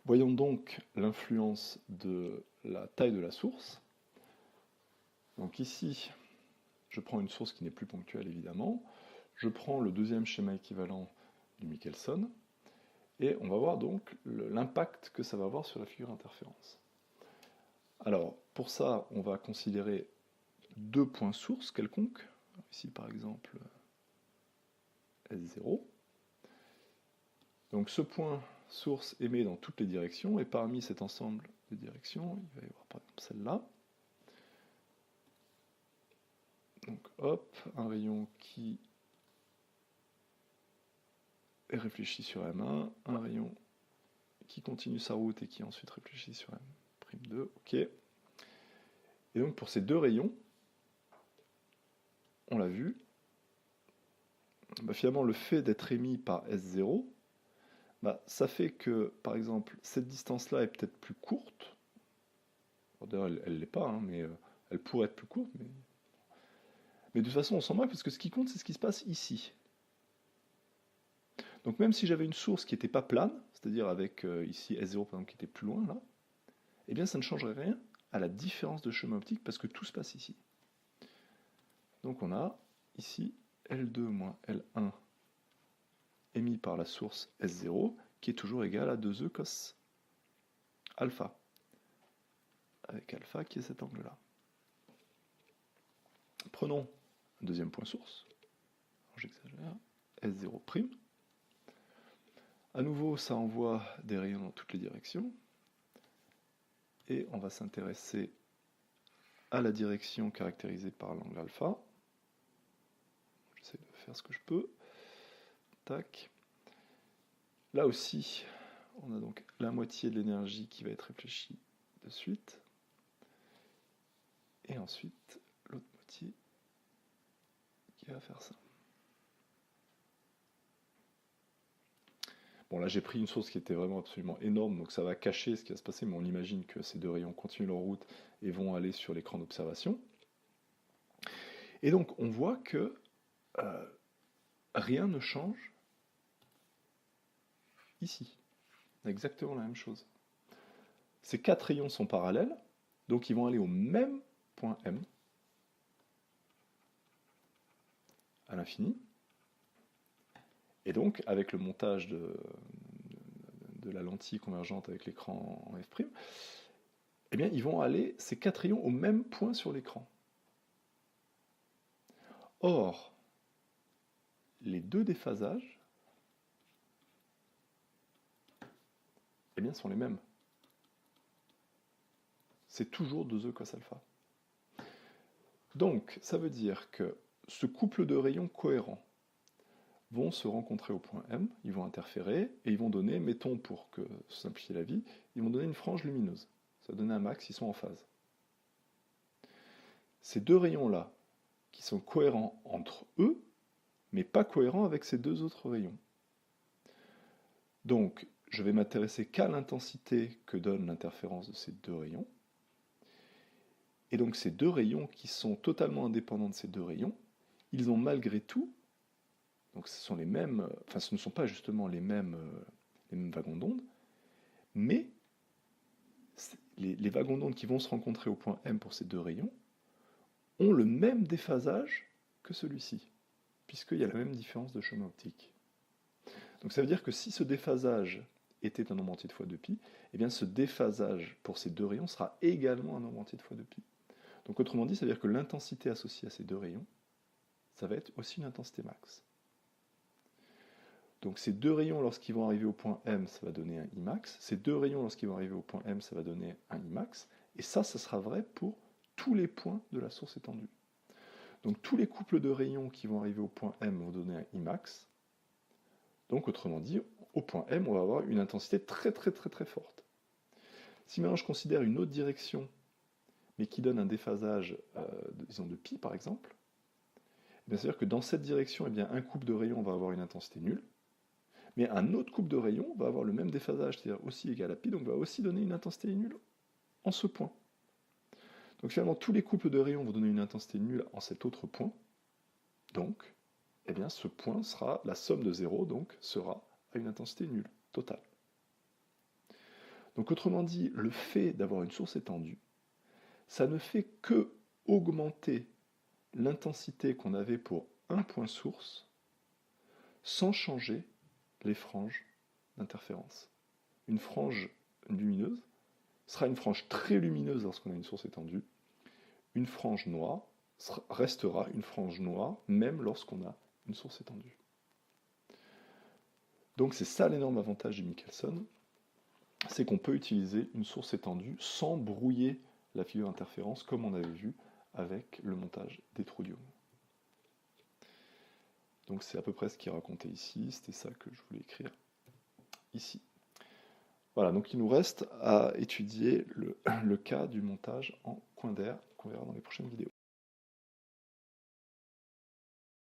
Voyons donc l'influence de la taille de la source. Donc ici, je prends une source qui n'est plus ponctuelle évidemment. Je prends le deuxième schéma équivalent du Michelson. Et on va voir donc l'impact que ça va avoir sur la figure interférence. Alors, pour ça, on va considérer deux points sources quelconques. Ici, par exemple, S0. Donc ce point source émet dans toutes les directions, et parmi cet ensemble de directions, il va y avoir par exemple celle-là. Donc hop, un rayon qui est réfléchi sur M1, un rayon qui continue sa route et qui est ensuite réfléchi sur M'2, ok. Et donc pour ces deux rayons, on l'a vu, finalement le fait d'être émis par S0, ça fait que, par exemple, cette distance-là est peut-être plus courte. D'ailleurs, elle ne l'est pas, hein, mais elle pourrait être plus courte. Mais de toute façon, on s'en moque parce que ce qui compte, c'est ce qui se passe ici. Donc même si j'avais une source qui n'était pas plane, c'est-à-dire avec ici S0 par exemple qui était plus loin là, eh bien ça ne changerait rien à la différence de chemin optique parce que tout se passe ici. Donc on a ici L2 moins L1 émis par la source S0 qui est toujours égal à 2E cos alpha, avec alpha qui est cet angle-là. Prenons un deuxième point source, j'exagère, S0'. À nouveau, ça envoie des rayons dans toutes les directions. Et on va s'intéresser à la direction caractérisée par l'angle alpha. J'essaie de faire ce que je peux. Tac. Là aussi, on a donc la moitié de l'énergie qui va être réfléchie de suite. Et ensuite, l'autre moitié qui va faire ça. Bon, là j'ai pris une source qui était vraiment absolument énorme, donc ça va cacher ce qui va se passer, mais on imagine que ces deux rayons continuent leur route et vont aller sur l'écran d'observation. Et donc on voit que rien ne change ici. Exactement la même chose. Ces quatre rayons sont parallèles, donc ils vont aller au même point M, à l'infini. Et donc, avec le montage de la lentille convergente avec l'écran en F', eh bien, ils vont aller, ces quatre rayons, au même point sur l'écran. Or, les deux déphasages, eh bien, sont les mêmes. C'est toujours 2E cos alpha. Donc, ça veut dire que ce couple de rayons cohérents vont se rencontrer au point M, ils vont interférer, et ils vont donner, mettons pour que simplifier la vie, ils vont donner une frange lumineuse. Ça va donner un max, ils sont en phase. Ces deux rayons-là, qui sont cohérents entre eux, mais pas cohérents avec ces deux autres rayons. Donc, je vais m'intéresser qu'à l'intensité que donne l'interférence de ces deux rayons. Et donc, ces deux rayons qui sont totalement indépendants de ces deux rayons, ils ont malgré tout, donc ce sont les mêmes, enfin ce ne sont pas justement les mêmes wagons d'onde, mais les wagons d'onde qui vont se rencontrer au point M pour ces deux rayons ont le même déphasage que celui-ci, puisqu'il y a la même différence de chemin optique. Donc ça veut dire que si ce déphasage était un nombre entier de fois 2π, eh bien ce déphasage pour ces deux rayons sera également un nombre entier de fois 2π. Donc autrement dit, ça veut dire que l'intensité associée à ces deux rayons, ça va être aussi une intensité max. Donc ces deux rayons, lorsqu'ils vont arriver au point M, ça va donner un Imax. Ces deux rayons, lorsqu'ils vont arriver au point M, ça va donner un Imax. Et ça sera vrai pour tous les points de la source étendue. Donc tous les couples de rayons qui vont arriver au point M vont donner un Imax. Donc autrement dit, au point M, on va avoir une intensité très très très très forte. Si maintenant je considère une autre direction, mais qui donne un déphasage, disons de π par exemple, c'est-à-dire que dans cette direction, eh bien, un couple de rayons va avoir une intensité nulle, mais un autre couple de rayons va avoir le même déphasage, c'est-à-dire aussi égal à π, donc va aussi donner une intensité nulle en ce point. Donc finalement, tous les couples de rayons vont donner une intensité nulle en cet autre point. Donc, eh bien, ce point sera, la somme de 0, donc, sera à une intensité nulle, totale. Donc autrement dit, le fait d'avoir une source étendue, ça ne fait que augmenter l'intensité qu'on avait pour un point source sans changer les franges d'interférence. Une frange lumineuse sera une frange très lumineuse lorsqu'on a une source étendue. Une frange noire restera une frange noire même lorsqu'on a une source étendue. Donc c'est ça l'énorme avantage du Michelson, c'est qu'on peut utiliser une source étendue sans brouiller la figure d'interférence comme on avait vu avec le montage des trous-d'ion. Donc c'est à peu près ce qui est raconté ici, c'était ça que je voulais écrire ici. Voilà, donc il nous reste à étudier le cas du montage en coin d'air qu'on verra dans les prochaines vidéos.